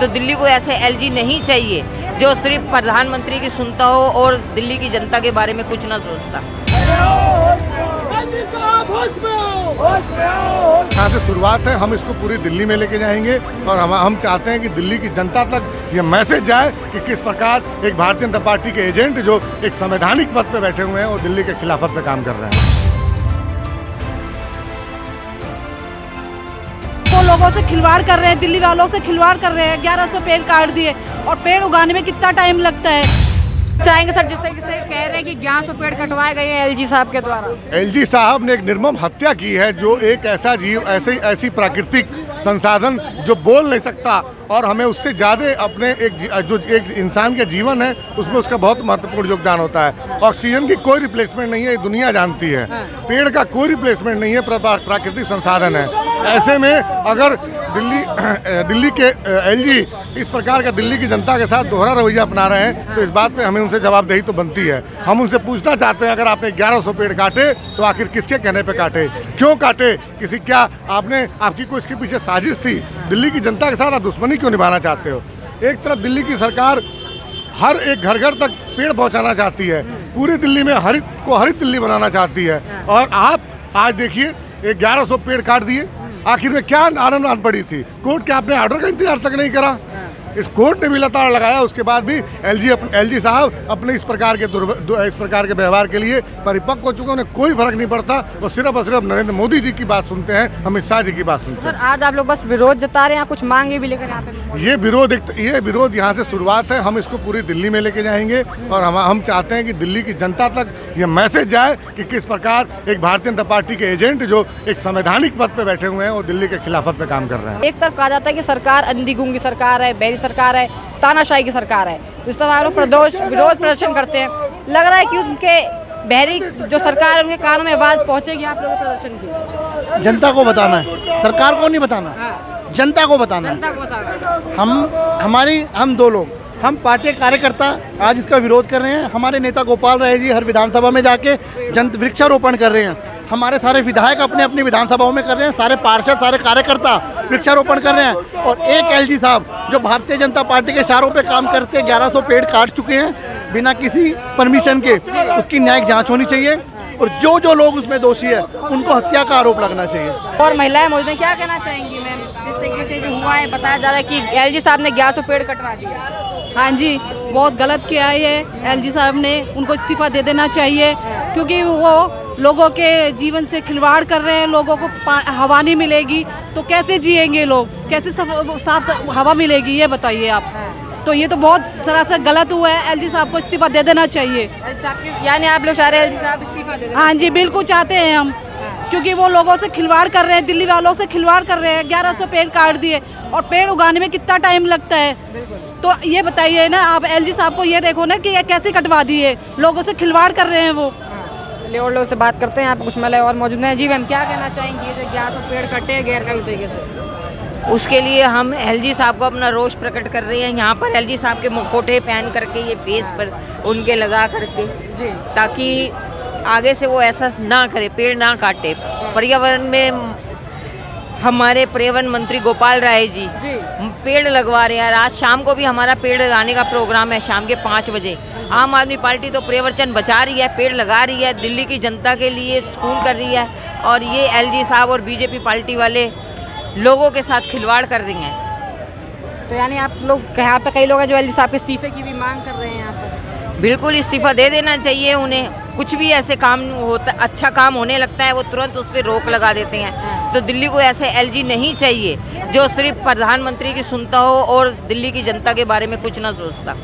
तो दिल्ली को ऐसे एलजी नहीं चाहिए जो सिर्फ प्रधानमंत्री की सुनता हो और दिल्ली की जनता के बारे में कुछ ना सोचता। यहाँ से शुरुआत है, हम इसको पूरी दिल्ली में लेके जाएंगे और हम चाहते हैं कि दिल्ली की जनता तक ये मैसेज जाए कि किस प्रकार एक भारतीय जनता पार्टी के एजेंट जो एक संवैधानिक पद पे बैठे हुए हैं वो दिल्ली के खिलाफत पे काम कर रहे हैं। वो लोगों से खिलवाड़ कर रहे हैं, दिल्ली वालों से खिलवाड़ कर रहे हैं। 1100 पेड़ काट दिए और पेड़ उगाने में कितना टाइम लगता है। चाहेंगे सर, जिस तरीके से कह रहे हैं कि 1100 पेड़ कटवाए गए हैं एलजी साहब के द्वारा। एलजी साहब ने एक निर्मम हत्या की है, जो एक ऐसा जीव ऐसी प्राकृतिक संसाधन जो बोल नहीं सकता और हमें उससे ज़्यादा अपने एक इंसान के जीवन है उसमें उसका बहुत महत्वपूर्ण योगदान होता है। ऑक्सीजन की कोई रिप्लेसमेंट नहीं है, ये दुनिया जानती है। पेड़ का कोई रिप्लेसमेंट नहीं है, प्राकृतिक संसाधन है। ऐसे में अगर दिल्ली के एलजी इस प्रकार का दिल्ली की जनता के साथ दोहरा रवैया अपना रहे हैं तो इस बात पे हमें उनसे जवाबदेही तो बनती है। हम उनसे पूछना चाहते हैं, अगर आपने 1100 पेड़ काटे तो आखिर किसके कहने पे काटे, क्यों काटे, आपकी कोई इसके पीछे साजिश थी? दिल्ली की जनता के साथ आप दुश्मनी क्यों निभाना चाहते हो? एक तरफ दिल्ली की सरकार हर एक घर घर तक पेड़ पहुंचाना चाहती है, पूरी दिल्ली में हरित दिल्ली बनाना चाहती है, और आप आज देखिए 1100 पेड़ काट दिए। आखिर में क्या आनंद पड़ी थी? कोर्ट के आपने ऑर्डर का इंतजार तक नहीं करा। इस कोर्ट ने भी लताड़ लगाया, उसके बाद भी एलजी साहब अपने इस प्रकार के व्यवहार के लिए परिपक्व हो चुके हैं। उन्हें कोई फर्क नहीं पड़ता, वो सिर्फ और सिर्फ नरेंद्र मोदी जी की बात सुनते हैं, अमित शाह जी की बात सुनते हैं। सर, आज आप लोग बस विरोध जता रहे हैं, कुछ मांगे भी लेकर यहाँ पे? ये विरोध यहाँ से शुरुआत है, हम इसको पूरी दिल्ली में लेके जाएंगे और हम चाहते हैं कि दिल्ली की जनता तक ये मैसेज जाए कि किस प्रकार एक भारतीय जनता पार्टी के एजेंट जो एक संवैधानिक पद पे बैठे हुए हैं वो दिल्ली के खिलाफत पे काम कर रहे हैं। एक तरफ कहा जाता है कि सरकार अंधी गूंगी सरकार है, बहरी सरकार है, तानाशाही की सरकार है। इस तरह लोग विरोध प्रदर्शन करते हैं। लग रहा है कि उनके बहरी जो सरकार है उनके कानों में आवाज पहुंचेगी आप लोगों प्रदर्शन की? जनता को बताना है, सरकार को नहीं बताना, जनता को बताना है। जनता को बताना। हम दो लोग, हम पार्टी कार्यकर्ता आज इसका विरोध कर रहे हैं। हमारे नेता गोपाल राय जी हर विधानसभा में जाके वृक्षारोपण कर रहे हैं। हमारे सारे विधायक अपने अपनी विधानसभाओं में कर रहे हैं, सारे पार्षद, सारे कार्यकर्ता वृक्षारोपण कर रहे हैं। और एक एलजी साहब जो भारतीय जनता पार्टी के इशारों पे काम करते 1100 पेड़ काट चुके हैं बिना किसी परमिशन के, उसकी न्यायिक जांच होनी चाहिए और जो लोग उसमें दोषी है उनको हत्या का आरोप लगना चाहिए। और महिलाएं मौजूद हैं, क्या कहना चाहेंगी मैम? जिस तरीके से जो हुआ है, बताया जा रहा है कि एलजी साहब ने 1100 पेड़ कटवा दिए। हाँ जी, बहुत गलत किया है ये एलजी साहब ने, उनको इस्तीफा दे देना चाहिए क्योंकि वो लोगों के जीवन से खिलवाड़ कर रहे हैं। लोगों को हवा नहीं मिलेगी तो कैसे जिएंगे लोग, कैसे साफ हवा मिलेगी, ये बताइए आप। तो ये तो बहुत सरासर गलत हुआ है, एलजी साहब को इस्तीफा दे देना चाहिए। यानी आप लोग चाह रहे हैं एलजी साहब इस्तीफा दे दें? हाँ जी, बिल्कुल चाहते हैं हम, क्योंकि वो लोगों से खिलवाड़ कर रहे हैं, दिल्ली वालों से खिलवाड़ कर रहे हैं। 1100 पेड़ काट दिए और पेड़ उगाने में कितना टाइम लगता है। तो ये बताइए ना आप, एलजी साहब को ये देखो ना कि ये कैसे कटवा दिए, लोगों से खिलवाड़ कर रहे हैं वो। और लोगों से बात करते हैं, यहाँ पे कुछ महिलाएं और मौजूद हैं। जी मैम, क्या कहना चाहेंगी? ये 1100 पेड़ कटे हैं गैर कानूनी तरीके से, उसके लिए हम एलजी साहब को अपना रोष प्रकट कर रहे हैं। यहाँ पर एलजी साहब के मुखौटे पहन करके, ये फेस पर उनके लगा करके जी, ताकि आगे से वो ऐसा ना करे, पेड़ ना काटे। पर्यावरण में हमारे पर्यावरण मंत्री गोपाल राय जी पेड़ लगवा रहे हैं। आज शाम को भी हमारा पेड़ लगाने का प्रोग्राम है, शाम के 5 बजे। आम आदमी पार्टी तो पर्यावरण बचा रही है, पेड़ लगा रही है, दिल्ली की जनता के लिए स्कूल कर रही है, और ये एलजी साहब और बीजेपी पार्टी वाले लोगों के साथ खिलवाड़ कर रही हैं। तो यानी आप लोग, यहाँ पे कई लोग हैं जो एलजी साहब के इस्तीफे की भी मांग कर रहे हैं यहाँ पर? बिल्कुल इस्तीफा दे देना चाहिए उन्हें। कुछ भी ऐसे काम होता, अच्छा काम होने लगता है, वो तुरंत उस पर रोक लगा देते हैं। तो दिल्ली को ऐसे एलजी नहीं चाहिए जो सिर्फ प्रधानमंत्री की सुनता हो और दिल्ली की जनता के बारे में कुछ ना सोचता।